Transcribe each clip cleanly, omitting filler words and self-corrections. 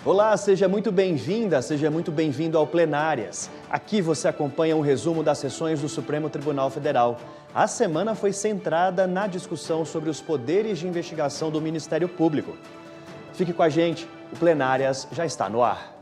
Olá, seja muito bem-vinda, seja muito bem-vindo ao Plenárias. Aqui você acompanha um resumo das sessões do Supremo Tribunal Federal. A semana foi centrada na discussão sobre os poderes de investigação do Ministério Público. Fique com a gente, o Plenárias já está no ar.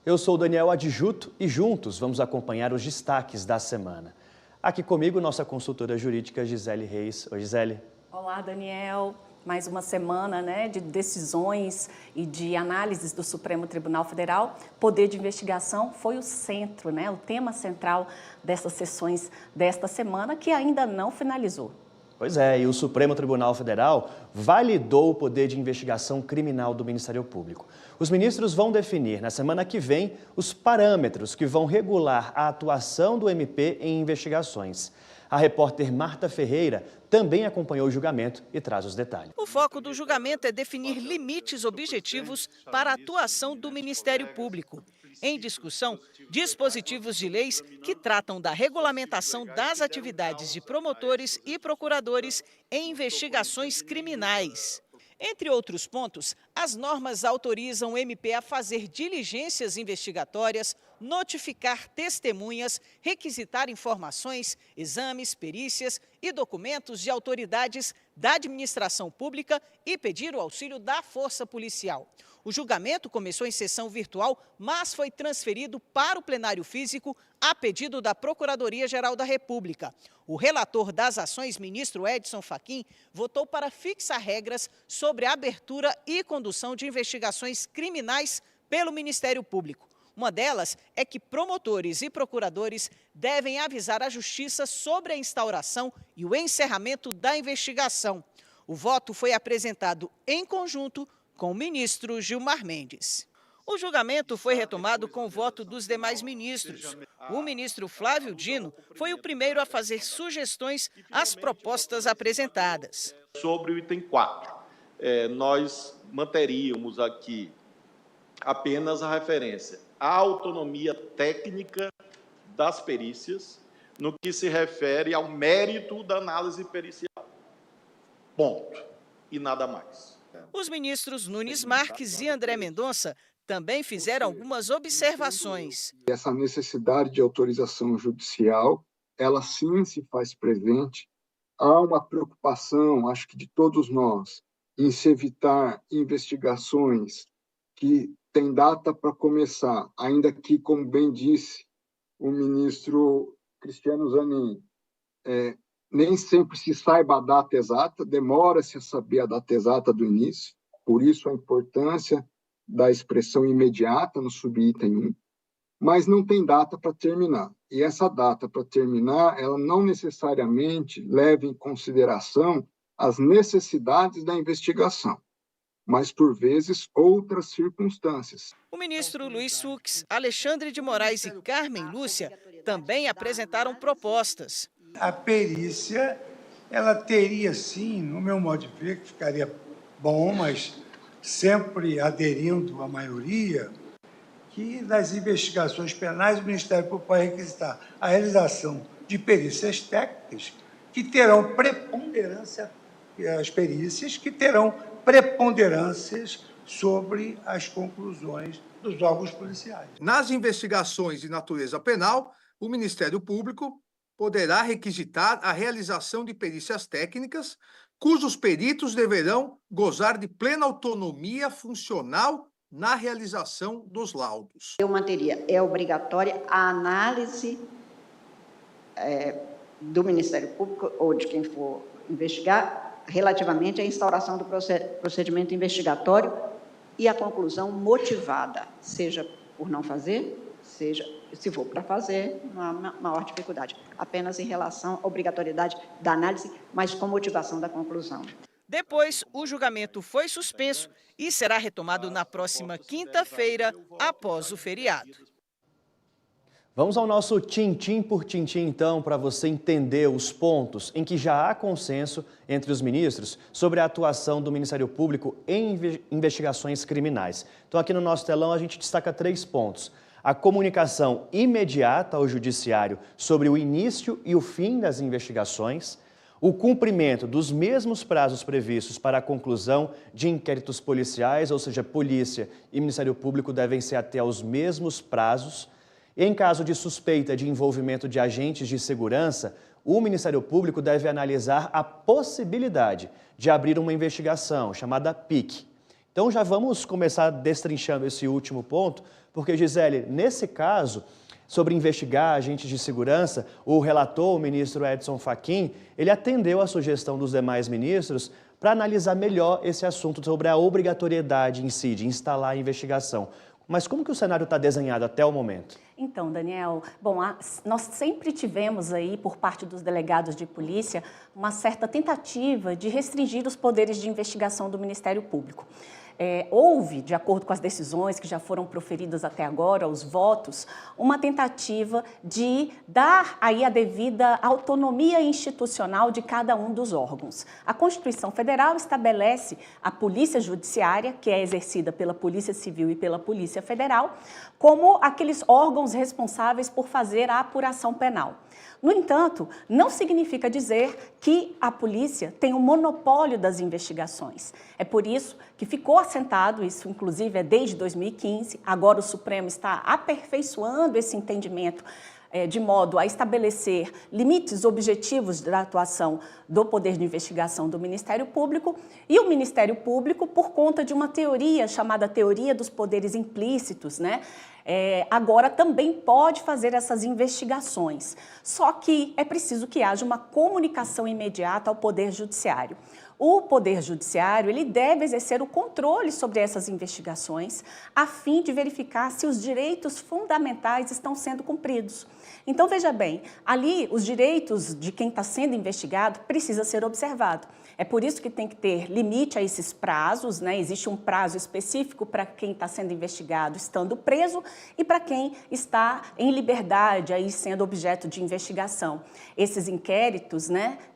Eu sou o Daniel Adjuto e juntos vamos acompanhar os destaques da semana. Aqui comigo, nossa consultora jurídica Gisele Reis. Oi, Gisele. Olá, Daniel. Mais uma semana, de decisões e de análises do Supremo Tribunal Federal. Poder de investigação foi o centro, o tema central dessas sessões desta semana, que ainda não finalizou. Pois é, e o Supremo Tribunal Federal validou o poder de investigação criminal do Ministério Público. Os ministros vão definir, na semana que vem, os parâmetros que vão regular a atuação do MP em investigações. A repórter Marta Ferreira também acompanhou o julgamento e traz os detalhes. O foco do julgamento é definir limites objetivos para a atuação do Ministério Público. Em discussão, dispositivos de leis que tratam da regulamentação das atividades de promotores e procuradores em investigações criminais. Entre outros pontos, as normas autorizam o MP a fazer diligências investigatórias, notificar testemunhas, requisitar informações, exames, perícias e documentos de autoridades da administração pública e pedir o auxílio da força policial. O julgamento começou em sessão virtual, mas foi transferido para o plenário físico a pedido da Procuradoria-Geral da República. O relator das ações, ministro Edson Fachin, votou para fixar regras sobre a abertura e condução de investigações criminais pelo Ministério Público. Uma delas é que promotores e procuradores devem avisar a Justiça sobre a instauração e o encerramento da investigação. O voto foi apresentado em conjunto com o ministro Gilmar Mendes. O julgamento foi retomado com o voto dos demais ministros. O ministro Flávio Dino foi o primeiro a fazer sugestões às propostas apresentadas. Sobre o item 4, nós manteríamos aqui apenas a referência à autonomia técnica das perícias no que se refere ao mérito da análise pericial. Ponto. E nada mais. Os ministros Nunes Marques e André Mendonça também fizeram algumas observações. Essa necessidade de autorização judicial, ela sim se faz presente. Há uma preocupação, acho que de todos nós, em se evitar investigações que têm data para começar, ainda que, como bem disse o ministro Cristiano Zanin, nem sempre se saiba a data exata, demora-se a saber a data exata do início, por isso a importância da expressão imediata no subitem 1, mas não tem data para terminar. E essa data para terminar, ela não necessariamente leva em consideração as necessidades da investigação, mas, por vezes, outras circunstâncias. O ministro Luiz Fux, Alexandre de Moraes e Carmen Lúcia também apresentaram propostas. A perícia, ela teria, sim, no meu modo de ver, que ficaria bom, mas sempre aderindo à maioria, que nas investigações penais o Ministério Público pode requisitar a realização de perícias técnicas que terão preponderância, as perícias que terão preponderâncias sobre as conclusões dos órgãos policiais. Nas investigações de natureza penal, o Ministério Público poderá requisitar a realização de perícias técnicas, cujos peritos deverão gozar de plena autonomia funcional na realização dos laudos. Eu manteria, é obrigatória a análise do Ministério Público ou de quem for investigar relativamente à instauração do procedimento investigatório e a conclusão motivada, seja por não fazer, seja, se for para fazer, não há maior dificuldade. Apenas em relação à obrigatoriedade da análise, mas com motivação da conclusão. Depois, o julgamento foi suspenso e será retomado na próxima quinta-feira, após o feriado. Vamos ao nosso tintim por tintim, então, para você entender os pontos em que já há consenso entre os ministros sobre a atuação do Ministério Público em investigações criminais. Então, aqui no nosso telão, a gente destaca 3 pontos. A comunicação imediata ao Judiciário sobre o início e o fim das investigações, o cumprimento dos mesmos prazos previstos para a conclusão de inquéritos policiais, ou seja, Polícia e Ministério Público devem ser até aos mesmos prazos. Em caso de suspeita de envolvimento de agentes de segurança, o Ministério Público deve analisar a possibilidade de abrir uma investigação, chamada PIC. Então já vamos começar destrinchando esse último ponto, porque, Gisele, nesse caso, sobre investigar agentes de segurança, o relator, o ministro Edson Fachin, ele atendeu a sugestão dos demais ministros para analisar melhor esse assunto sobre a obrigatoriedade em si, de instalar a investigação. Mas como que o cenário está desenhado até o momento? Então, Daniel, bom, nós sempre tivemos aí, por parte dos delegados de polícia, uma certa tentativa de restringir os poderes de investigação do Ministério Público. Houve, de acordo com as decisões que já foram proferidas até agora, os votos, uma tentativa de dar aí a devida autonomia institucional de cada um dos órgãos. A Constituição Federal estabelece a Polícia Judiciária, que é exercida pela Polícia Civil e pela Polícia Federal, como aqueles órgãos responsáveis por fazer a apuração penal. No entanto, não significa dizer que a polícia tem o monopólio das investigações. É por isso que ficou assentado, isso inclusive é desde 2015, agora o Supremo está aperfeiçoando esse entendimento de modo a estabelecer limites objetivos da atuação do poder de investigação do Ministério Público, e o Ministério Público, por conta de uma teoria chamada teoria dos poderes implícitos, agora também pode fazer essas investigações. Só que é preciso que haja uma comunicação imediata ao Poder Judiciário. O Poder Judiciário ele deve exercer o controle sobre essas investigações a fim de verificar se os direitos fundamentais estão sendo cumpridos. Então, veja bem, ali os direitos de quem está sendo investigado precisa ser observado. É por isso que tem que ter limite a esses prazos, Existe um prazo específico para quem está sendo investigado estando preso e para quem está em liberdade, aí sendo objeto de investigação. Esses inquéritos,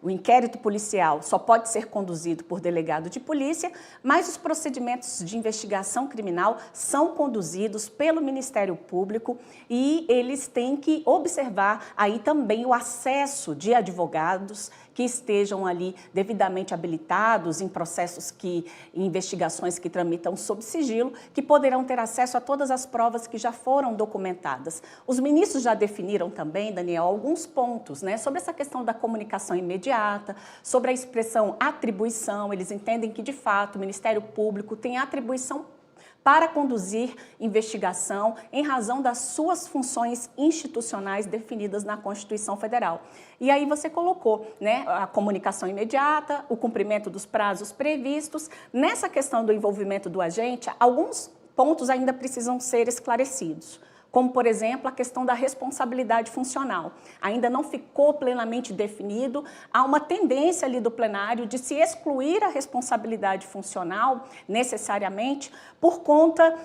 o inquérito policial só pode ser conduzido por delegado de polícia, mas os procedimentos de investigação criminal são conduzidos pelo Ministério Público e eles têm que observar aí também o acesso de advogados que estejam ali devidamente habilitados em processos em investigações que tramitam sob sigilo, que poderão ter acesso a todas as provas que já foram documentadas. Os ministros já definiram também, Daniel, alguns pontos, sobre essa questão da comunicação imediata, sobre a expressão atribuição. Eles entendem que, de fato, o Ministério Público tem atribuição para conduzir investigação em razão das suas funções institucionais definidas na Constituição Federal. E aí você colocou a comunicação imediata, o cumprimento dos prazos previstos. Nessa questão do envolvimento do agente, alguns pontos ainda precisam ser esclarecidos, como, por exemplo, a questão da responsabilidade funcional. Ainda não ficou plenamente definido, há uma tendência ali do plenário de se excluir a responsabilidade funcional, necessariamente, por conta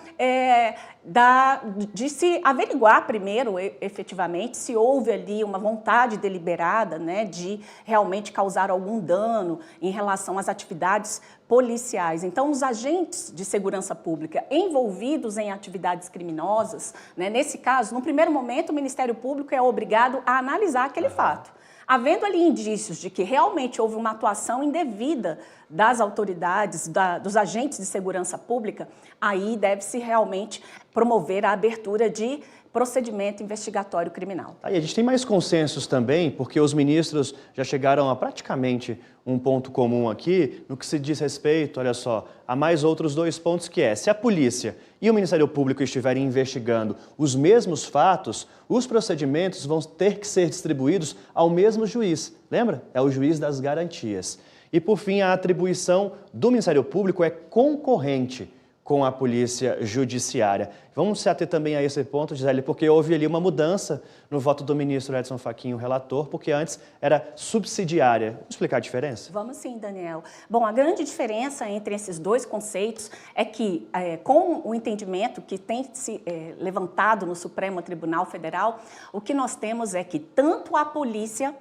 de se averiguar primeiro, efetivamente, se houve ali uma vontade deliberada de realmente causar algum dano em relação às atividades policiais. Então, os agentes de segurança pública envolvidos em atividades criminosas, nesse caso, no primeiro momento, o Ministério Público é obrigado a analisar aquele fato. Havendo ali indícios de que realmente houve uma atuação indevida das autoridades, dos agentes de segurança pública, aí deve-se realmente promover a abertura de procedimento investigatório criminal. E a gente tem mais consensos também, porque os ministros já chegaram a praticamente um ponto comum aqui, no que se diz respeito, olha só, a mais outros 2 pontos, que é, se a polícia e o Ministério Público estiverem investigando os mesmos fatos, os procedimentos vão ter que ser distribuídos ao mesmo juiz. Lembra? É o juiz das garantias. E, por fim, a atribuição do Ministério Público é concorrente com a Polícia Judiciária. Vamos se ater também a esse ponto, Gisele, porque houve ali uma mudança no voto do ministro Edson Fachin, o relator, porque antes era subsidiária. Vamos explicar a diferença? Vamos sim, Daniel. Bom, a grande diferença entre esses dois conceitos é que, com o entendimento que tem se levantado no Supremo Tribunal Federal, o que nós temos é que tanto a polícia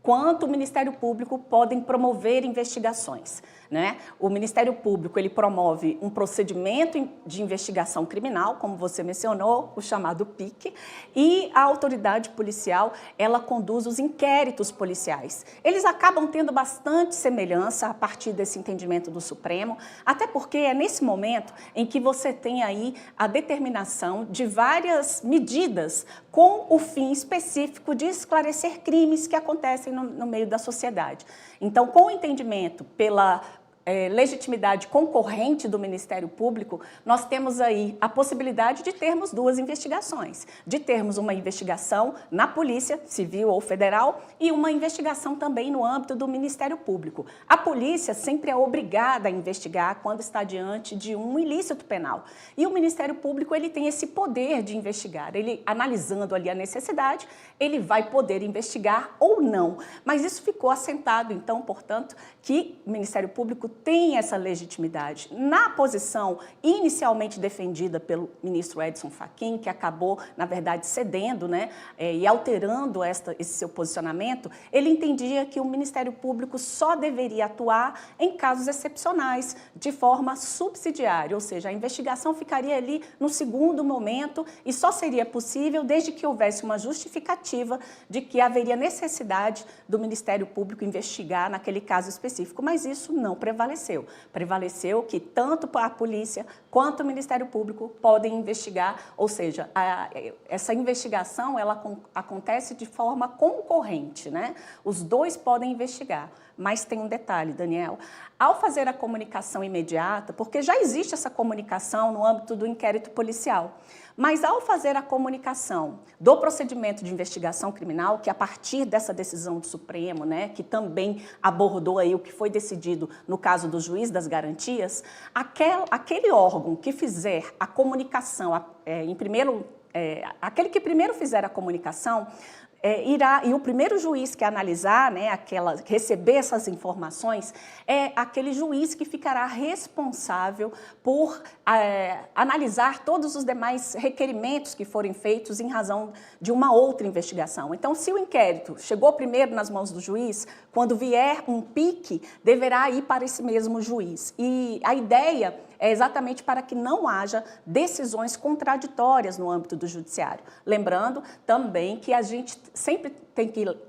quanto o Ministério Público podem promover investigações, né? O Ministério Público, ele promove um procedimento de investigação criminal, como você mencionou, o chamado PIC, e a autoridade policial, ela conduz os inquéritos policiais. Eles acabam tendo bastante semelhança a partir desse entendimento do Supremo, até porque é nesse momento em que você tem aí a determinação de várias medidas com o fim específico de esclarecer crimes que acontecem no meio da sociedade. Então, com o entendimento pela legitimidade concorrente do Ministério Público, nós temos aí a possibilidade de termos duas investigações, de termos uma investigação na Polícia Civil ou Federal e uma investigação também no âmbito do Ministério Público. A polícia sempre é obrigada a investigar quando está diante de um ilícito penal. E o Ministério Público, ele tem esse poder de investigar. Ele, analisando ali a necessidade, ele vai poder investigar ou não. Mas isso ficou assentado, então, portanto, que o Ministério Público tem essa legitimidade. Na posição inicialmente defendida pelo ministro Edson Fachin, que acabou, na verdade, cedendo, né, e alterando esse seu posicionamento, ele entendia que o Ministério Público só deveria atuar em casos excepcionais, de forma subsidiária, ou seja, a investigação ficaria ali no segundo momento e só seria possível desde que houvesse uma justificativa de que haveria necessidade do Ministério Público investigar naquele caso específico, mas isso não prevaleceu. Prevaleceu que tanto a polícia quanto o Ministério Público podem investigar, ou seja, essa investigação ela acontece de forma concorrente, né? Os dois podem investigar. Mas tem um detalhe, Daniel, ao fazer a comunicação imediata, porque já existe essa comunicação no âmbito do inquérito policial, mas ao fazer a comunicação do procedimento de investigação criminal, que a partir dessa decisão do Supremo, né, que também abordou aí o que foi decidido no caso do juiz das garantias, aquele órgão que fizer a comunicação, aquele que primeiro fizer a comunicação, e o primeiro juiz que analisar, né, receber essas informações, é aquele juiz que ficará responsável por analisar todos os demais requerimentos que forem feitos em razão de uma outra investigação. Então, se o inquérito chegou primeiro nas mãos do juiz, quando vier um PIC, deverá ir para esse mesmo juiz. E a ideia é exatamente para que não haja decisões contraditórias no âmbito do judiciário. Lembrando também que a gente sempre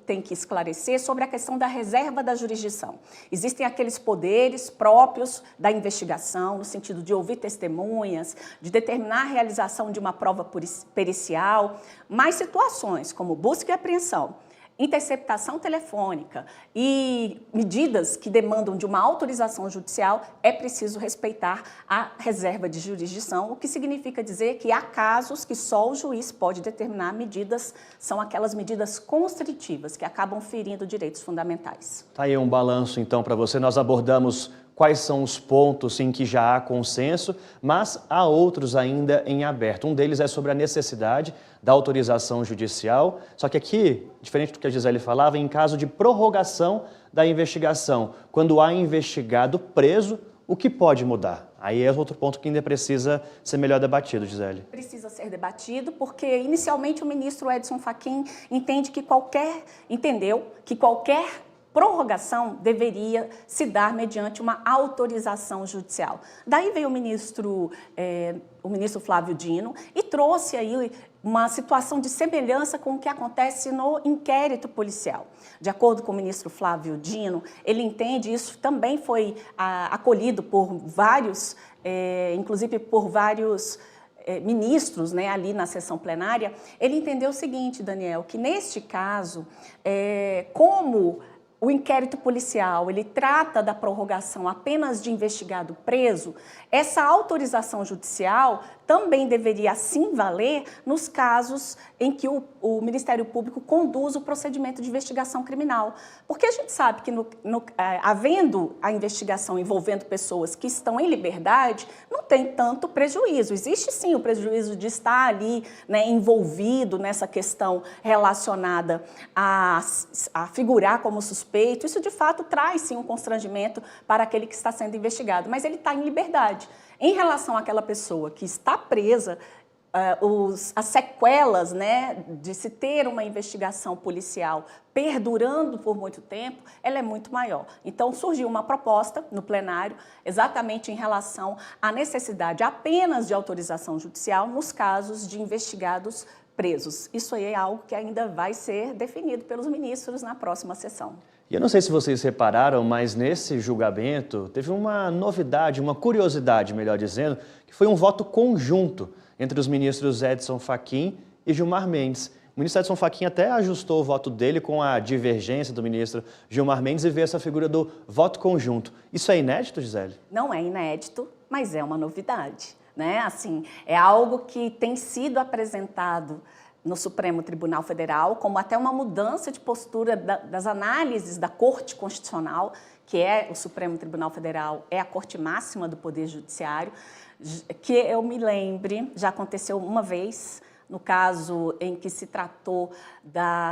tem que esclarecer sobre a questão da reserva da jurisdição. Existem aqueles poderes próprios da investigação, no sentido de ouvir testemunhas, de determinar a realização de uma prova pericial, mas situações como busca e apreensão, interceptação telefônica e medidas que demandam de uma autorização judicial, é preciso respeitar a reserva de jurisdição, o que significa dizer que há casos que só o juiz pode determinar medidas, são aquelas medidas constritivas que acabam ferindo direitos fundamentais. Tá aí um balanço, então, para você. Nós abordamos quais são os pontos em que já há consenso, mas há outros ainda em aberto. Um deles é sobre a necessidade da autorização judicial, só que aqui, diferente do que a Gisele falava, em caso de prorrogação da investigação, quando há investigado preso, o que pode mudar? Aí é outro ponto que ainda precisa ser melhor debatido, Gisele. Precisa ser debatido, porque inicialmente o ministro Edson Fachin entendeu que qualquer prorrogação deveria se dar mediante uma autorização judicial. Daí veio o ministro Flávio Dino e trouxe aí uma situação de semelhança com o que acontece no inquérito policial. De acordo com o ministro Flávio Dino, ele entende, isso também foi acolhido por vários, inclusive por vários ministros, né, ali na sessão plenária, ele entendeu o seguinte, Daniel, que neste caso, como o inquérito policial, ele trata da prorrogação apenas de investigado preso, essa autorização judicial também deveria sim valer nos casos em que o Ministério Público conduz o procedimento de investigação criminal. Porque a gente sabe que, havendo a investigação envolvendo pessoas que estão em liberdade, não tem tanto prejuízo. Existe sim o prejuízo de estar ali, né, envolvido nessa questão relacionada a figurar como suspeito. Isso, de fato, traz sim um constrangimento para aquele que está sendo investigado, mas ele está em liberdade. Em relação àquela pessoa que está presa, as sequelas, né, de se ter uma investigação policial perdurando por muito tempo, ela é muito maior. Então, surgiu uma proposta no plenário exatamente em relação à necessidade apenas de autorização judicial nos casos de investigados presos. Isso aí é algo que ainda vai ser definido pelos ministros na próxima sessão. E eu não sei se vocês repararam, mas nesse julgamento teve uma novidade, uma curiosidade, melhor dizendo, que foi um voto conjunto entre os ministros Edson Fachin e Gilmar Mendes. O ministro Edson Fachin até ajustou o voto dele com a divergência do ministro Gilmar Mendes e veio essa figura do voto conjunto. Isso é inédito, Gisele? Não é inédito, mas é uma novidade, né? Assim, é algo que tem sido apresentado no Supremo Tribunal Federal, como até uma mudança de postura das análises da Corte Constitucional, que é o Supremo Tribunal Federal, é a corte máxima do Poder Judiciário, que eu me lembre, já aconteceu uma vez, no caso em que se tratou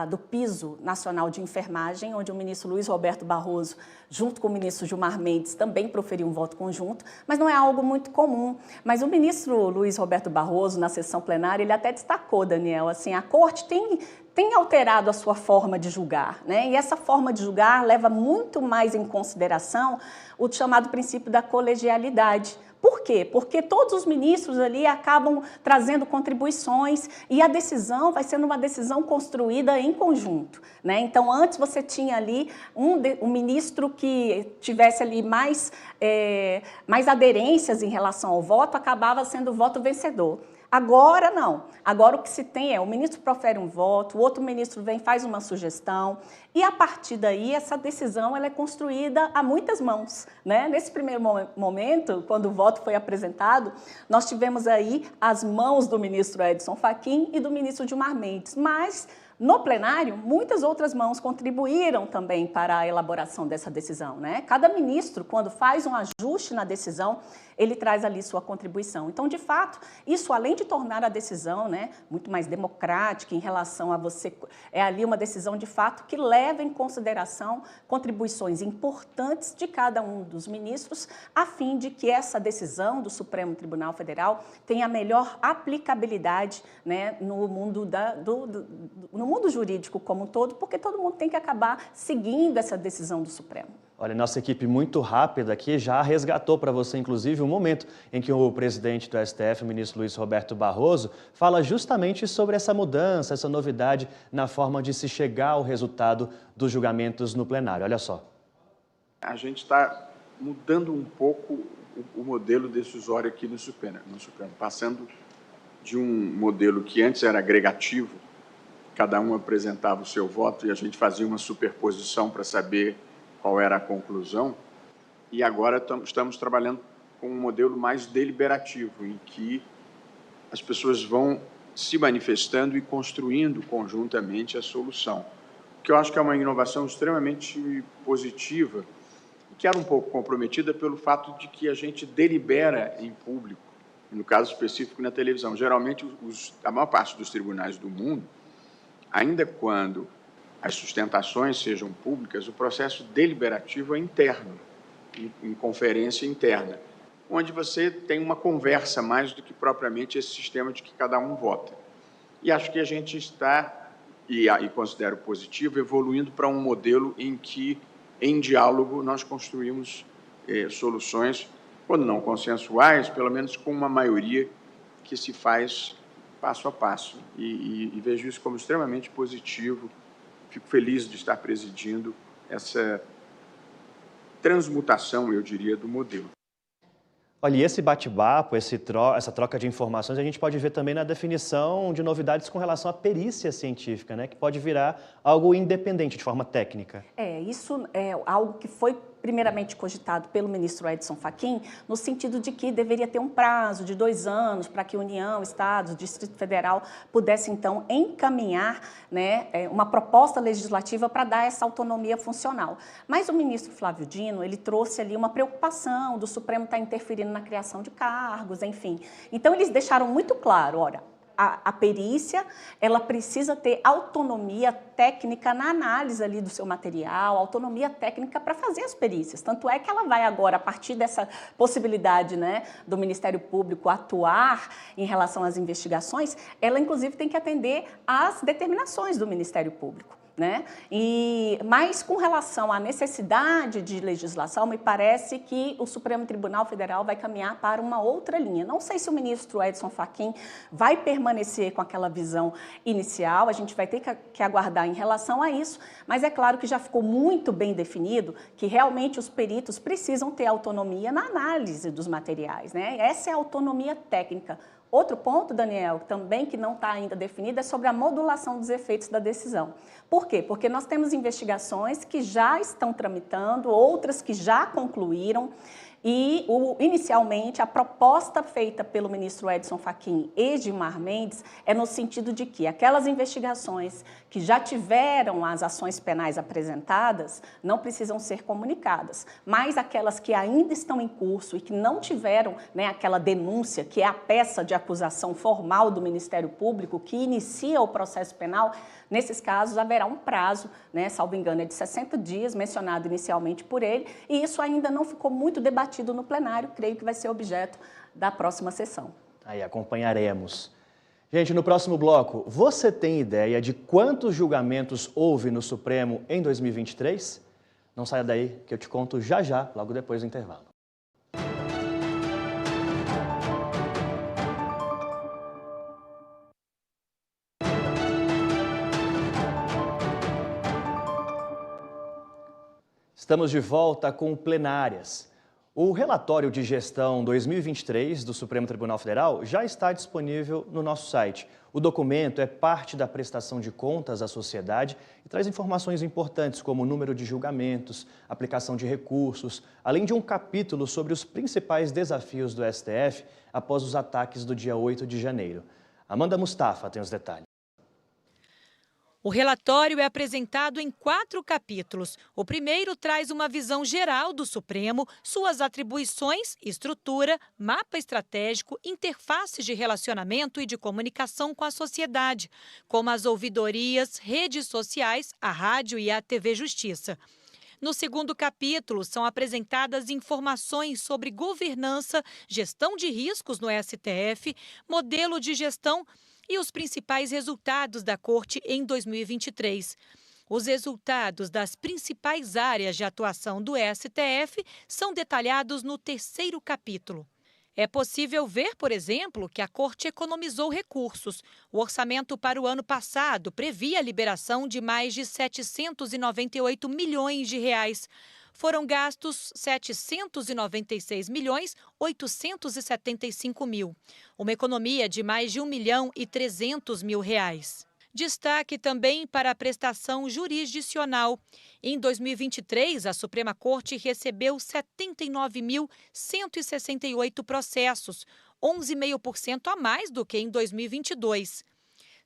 do piso nacional de enfermagem, onde o ministro Luiz Roberto Barroso, junto com o ministro Gilmar Mendes, também proferiu um voto conjunto, mas não é algo muito comum. Mas o ministro Luiz Roberto Barroso, na sessão plenária, ele até destacou, Daniel, assim, a corte tem alterado a sua forma de julgar, né? E essa forma de julgar leva muito mais em consideração o chamado princípio da colegialidade. Por quê? Porque todos os ministros ali acabam trazendo contribuições e a decisão vai sendo uma decisão construída em conjunto, né? Então, antes você tinha ali um ministro que tivesse ali mais aderências em relação ao voto, acabava sendo o voto vencedor. Agora não. Agora o que se tem é o ministro profere um voto, o outro ministro vem faz uma sugestão e a partir daí essa decisão ela é construída a muitas mãos, né? Nesse primeiro momento, quando o voto foi apresentado, nós tivemos aí as mãos do ministro Edson Fachin e do ministro Gilmar Mendes, mas no plenário, muitas outras mãos contribuíram também para a elaboração dessa decisão, né? Cada ministro, quando faz um ajuste na decisão, ele traz ali sua contribuição. Então, de fato, isso além de tornar a decisão, né, muito mais democrática em relação a você, é ali uma decisão de fato que leva em consideração contribuições importantes de cada um dos ministros, a fim de que essa decisão do Supremo Tribunal Federal tenha a melhor aplicabilidade, né, no mundo no mundo jurídico como um todo, porque todo mundo tem que acabar seguindo essa decisão do Supremo. Olha, nossa equipe muito rápida aqui já resgatou para você, inclusive, um momento em que o presidente do STF, o ministro Luiz Roberto Barroso, fala justamente sobre essa mudança, essa novidade na forma de se chegar ao resultado dos julgamentos no plenário. Olha só. A gente está mudando um pouco o modelo decisório aqui no Supremo, passando de um modelo que antes era agregativo, cada um apresentava o seu voto e a gente fazia uma superposição para saber qual era a conclusão, e agora estamos trabalhando com um modelo mais deliberativo, em que as pessoas vão se manifestando e construindo conjuntamente a solução, que eu acho que é uma inovação extremamente positiva, que era um pouco comprometida pelo fato de que a gente delibera em público, no caso específico na televisão. Geralmente, a maior parte dos tribunais do mundo, ainda quando as sustentações sejam públicas, o processo deliberativo é interno, em conferência interna, onde você tem uma conversa mais do que propriamente esse sistema de que cada um vota. E acho que a gente está, e considero positivo, evoluindo para um modelo em que, em diálogo, nós construímos soluções, quando não consensuais, pelo menos com uma maioria que se faz passo a passo. E vejo isso como extremamente positivo. Fico feliz de estar presidindo essa transmutação, eu diria, do modelo. Olha, e esse bate-papo, essa troca de informações, a gente pode ver também na definição de novidades com relação à perícia científica, né? Que pode virar algo independente, de forma técnica. Isso é algo que foi primeiramente cogitado pelo ministro Edson Fachin, no sentido de que deveria ter um prazo de 2 anos para que a União, Estados, Distrito Federal pudesse, então, encaminhar, né, uma proposta legislativa para dar essa autonomia funcional. Mas o ministro Flávio Dino, ele trouxe ali uma preocupação do Supremo estar interferindo na criação de cargos, enfim. Então, eles deixaram muito claro, olha, a perícia, ela precisa ter autonomia técnica na análise ali do seu material, autonomia técnica para fazer as perícias. Tanto é que ela vai agora, a partir dessa possibilidade, né, do Ministério Público atuar em relação às investigações, ela inclusive tem que atender às determinações do Ministério Público. Né? Mas com relação à necessidade de legislação, me parece que o Supremo Tribunal Federal vai caminhar para uma outra linha. Não sei se o ministro Edson Fachin vai permanecer com aquela visão inicial, a gente vai ter que aguardar em relação a isso, mas é claro que já ficou muito bem definido que realmente os peritos precisam ter autonomia na análise dos materiais, né? Essa é a autonomia técnica. Outro ponto, Daniel, também que não está ainda definido, é sobre a modulação dos efeitos da decisão. Por quê? Porque nós temos investigações que já estão tramitando, outras que já concluíram, e inicialmente a proposta feita pelo ministro Edson Fachin e Gilmar Mendes é no sentido de que aquelas investigações que já tiveram as ações penais apresentadas não precisam ser comunicadas, mas aquelas que ainda estão em curso e que não tiveram, né, aquela denúncia, que é a peça de acusação formal do Ministério Público que inicia o processo penal, nesses casos haverá um prazo, né, salvo engano, é de 60 dias, mencionado inicialmente por ele, e isso ainda não ficou muito debatido no plenário, creio que vai ser objeto da próxima sessão. Aí acompanharemos. Gente, no próximo bloco, você tem ideia de quantos julgamentos houve no Supremo em 2023? Não saia daí que eu te conto já já, logo depois do intervalo. Estamos de volta com plenárias. O relatório de gestão 2023 do Supremo Tribunal Federal já está disponível no nosso site. O documento é parte da prestação de contas à sociedade e traz informações importantes como o número de julgamentos, aplicação de recursos, além de um capítulo sobre os principais desafios do STF após os ataques do dia 8 de janeiro. Amanda Mustafa tem os detalhes. O relatório é apresentado em 4 capítulos. O primeiro traz uma visão geral do Supremo, suas atribuições, estrutura, mapa estratégico, interfaces de relacionamento e de comunicação com a sociedade, como as ouvidorias, redes sociais, a rádio e a TV Justiça. No segundo capítulo, são apresentadas informações sobre governança, gestão de riscos no STF, modelo de gestão e os principais resultados da Corte em 2023. Os resultados das principais áreas de atuação do STF são detalhados no terceiro capítulo. É possível ver, por exemplo, que a Corte economizou recursos. O orçamento para o ano passado previa a liberação de mais de 798 milhões de reais. Foram gastos 796.875 mil, uma economia de mais de 1.300.000 reais. Destaque também para a prestação jurisdicional. Em 2023, a Suprema Corte recebeu 79.168 processos, 11,5% a mais do que em 2022.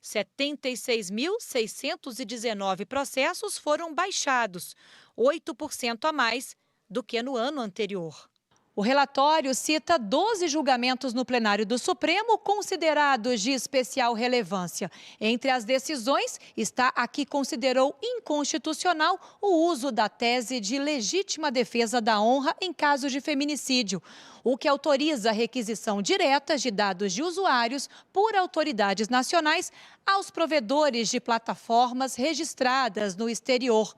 76.619 processos foram baixados, 8% a mais do que no ano anterior. O relatório cita 12 julgamentos no plenário do Supremo considerados de especial relevância. Entre as decisões está a que considerou inconstitucional o uso da tese de legítima defesa da honra em casos de feminicídio, o que autoriza a requisição direta de dados de usuários por autoridades nacionais aos provedores de plataformas registradas no exterior,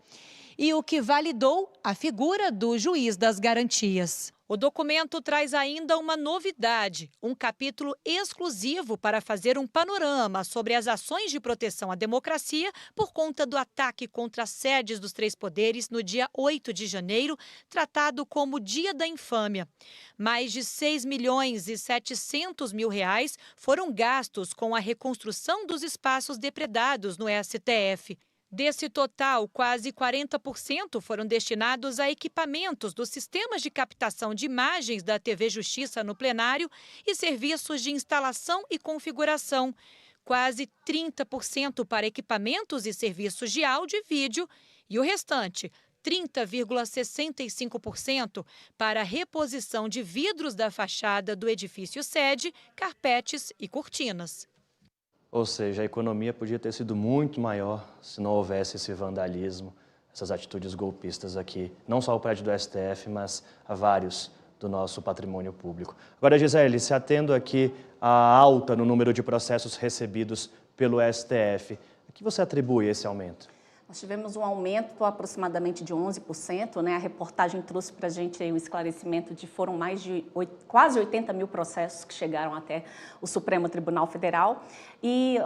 e o que validou a figura do juiz das garantias. O documento traz ainda uma novidade, um capítulo exclusivo para fazer um panorama sobre as ações de proteção à democracia por conta do ataque contra as sedes dos três poderes no dia 8 de janeiro, tratado como Dia da Infâmia. Mais de 6.700.000 reais foram gastos com a reconstrução dos espaços depredados no STF. Desse total, quase 40% foram destinados a equipamentos dos sistemas de captação de imagens da TV Justiça no plenário e serviços de instalação e configuração. Quase 30% para equipamentos e serviços de áudio e vídeo e o restante, 30,65% para a reposição de vidros da fachada do edifício sede, carpetes e cortinas. Ou seja, a economia podia ter sido muito maior se não houvesse esse vandalismo, essas atitudes golpistas aqui, não só ao prédio do STF, mas a vários do nosso patrimônio público. Agora, Gisele, se atendo aqui à alta no número de processos recebidos pelo STF, a que você atribui esse aumento? Nós tivemos um aumento aproximadamente de 11%, né? A reportagem trouxe para a gente aí o esclarecimento de foram quase 80 mil processos que chegaram até o Supremo Tribunal Federal. E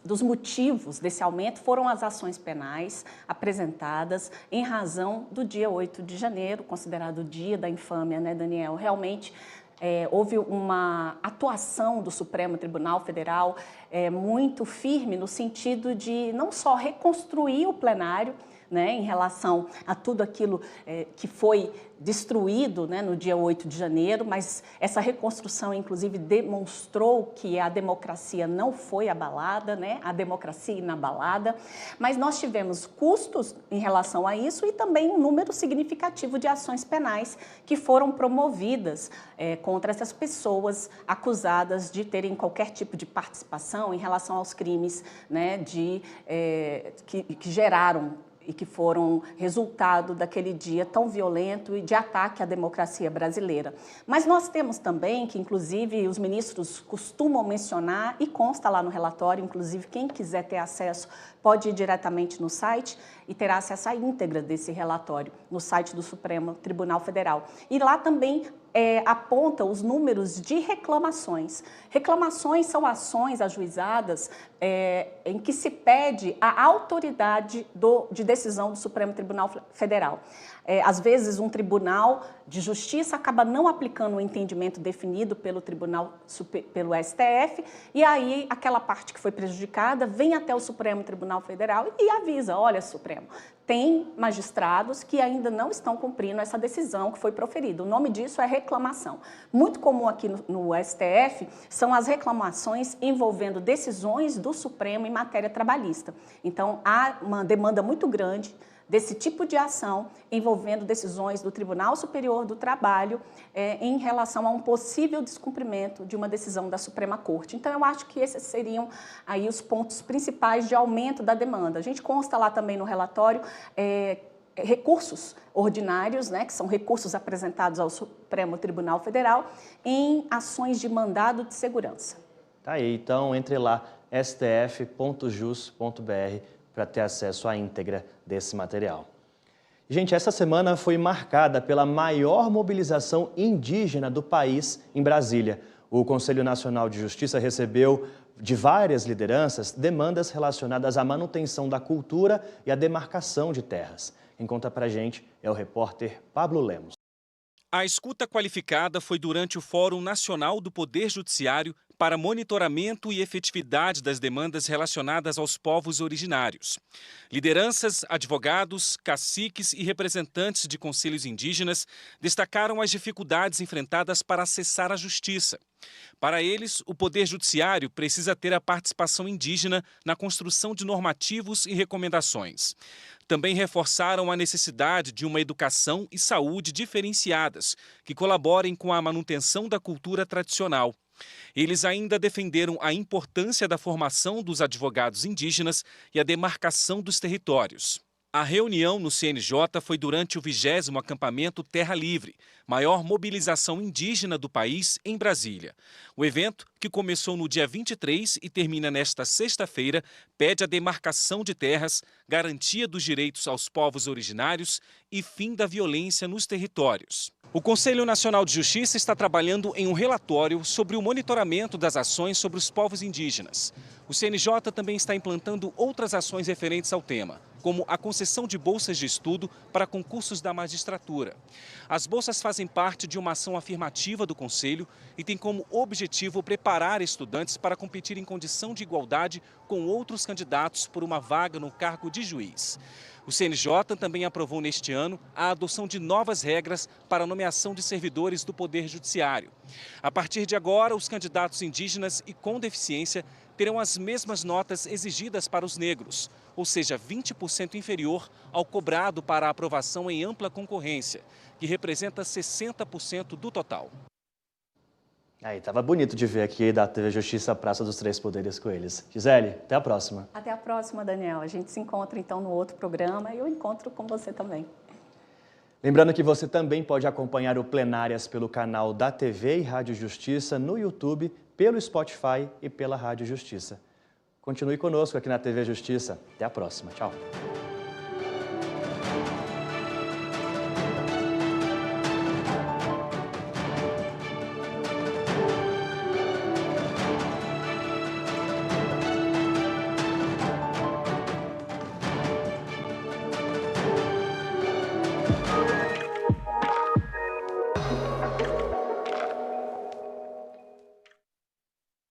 dos motivos desse aumento foram as ações penais apresentadas em razão do dia 8 de janeiro, considerado o dia da infâmia, né, Daniel? Realmente, houve uma atuação do Supremo Tribunal Federal muito firme no sentido de não só reconstruir o plenário, né, em relação a tudo aquilo que foi destruído, né, no dia 8 de janeiro, mas essa reconstrução, inclusive, demonstrou que a democracia não foi abalada, né, a democracia inabalada, mas nós tivemos custos em relação a isso e também um número significativo de ações penais que foram promovidas contra essas pessoas acusadas de terem qualquer tipo de participação em relação aos crimes, né, que geraram e que foram resultado daquele dia tão violento e de ataque à democracia brasileira. Mas nós temos também que, inclusive, os ministros costumam mencionar, e consta lá no relatório, inclusive, quem quiser ter acesso pode ir diretamente no site e terá acesso à íntegra desse relatório, no site do Supremo Tribunal Federal. E lá também aponta os números de reclamações. Reclamações são ações ajuizadas em que se pede a autoridade de decisão do Supremo Tribunal Federal. Às vezes, um tribunal de justiça acaba não aplicando o entendimento definido pelo STF, e aí aquela parte que foi prejudicada vem até o Supremo Tribunal Federal e avisa, olha, Supremo, tem magistrados que ainda não estão cumprindo essa decisão que foi proferida. O nome disso é reclamação. Muito comum aqui no STF são as reclamações envolvendo decisões do Supremo em matéria trabalhista. Então, há uma demanda muito grande desse tipo de ação envolvendo decisões do Tribunal Superior do Trabalho em relação a um possível descumprimento de uma decisão da Suprema Corte. Então, eu acho que esses seriam aí os pontos principais de aumento da demanda. A gente consta lá também no relatório recursos ordinários, né, que são recursos apresentados ao Supremo Tribunal Federal em ações de mandado de segurança. Tá aí, então entre lá stf.jus.br para ter acesso à íntegra desse material. Gente, essa semana foi marcada pela maior mobilização indígena do país em Brasília. O Conselho Nacional de Justiça recebeu de várias lideranças demandas relacionadas à manutenção da cultura e à demarcação de terras. Quem conta pra gente é o repórter Pablo Lemos. A escuta qualificada foi durante o Fórum Nacional do Poder Judiciário para monitoramento e efetividade das demandas relacionadas aos povos originários. Lideranças, advogados, caciques e representantes de conselhos indígenas destacaram as dificuldades enfrentadas para acessar a justiça. Para eles, o Poder Judiciário precisa ter a participação indígena na construção de normativos e recomendações. Também reforçaram a necessidade de uma educação e saúde diferenciadas, que colaborem com a manutenção da cultura tradicional. Eles ainda defenderam a importância da formação dos advogados indígenas e a demarcação dos territórios. A reunião no CNJ foi durante o 20º acampamento Terra Livre, maior mobilização indígena do país em Brasília. O evento que começou no dia 23 e termina nesta sexta-feira, pede a demarcação de terras, garantia dos direitos aos povos originários e fim da violência nos territórios. O Conselho Nacional de Justiça está trabalhando em um relatório sobre o monitoramento das ações sobre os povos indígenas. O CNJ também está implantando outras ações referentes ao tema, como a concessão de bolsas de estudo para concursos da magistratura. As bolsas fazem parte de uma ação afirmativa do Conselho e têm como objetivo preparar estudantes para competir em condição de igualdade com outros candidatos por uma vaga no cargo de juiz. O CNJ também aprovou neste ano a adoção de novas regras para a nomeação de servidores do Poder Judiciário. A partir de agora, os candidatos indígenas e com deficiência terão as mesmas notas exigidas para os negros, ou seja, 20% inferior ao cobrado para a aprovação em ampla concorrência, que representa 60% do total. Aí, tava bonito de ver aqui da TV Justiça Praça dos Três Poderes com eles. Gisele, até a próxima. Até a próxima, Daniel. A gente se encontra então no outro programa e eu encontro com você também. Lembrando que você também pode acompanhar o Plenárias pelo canal da TV e Rádio Justiça no YouTube, pelo Spotify e pela Rádio Justiça. Continue conosco aqui na TV Justiça. Até a próxima. Tchau.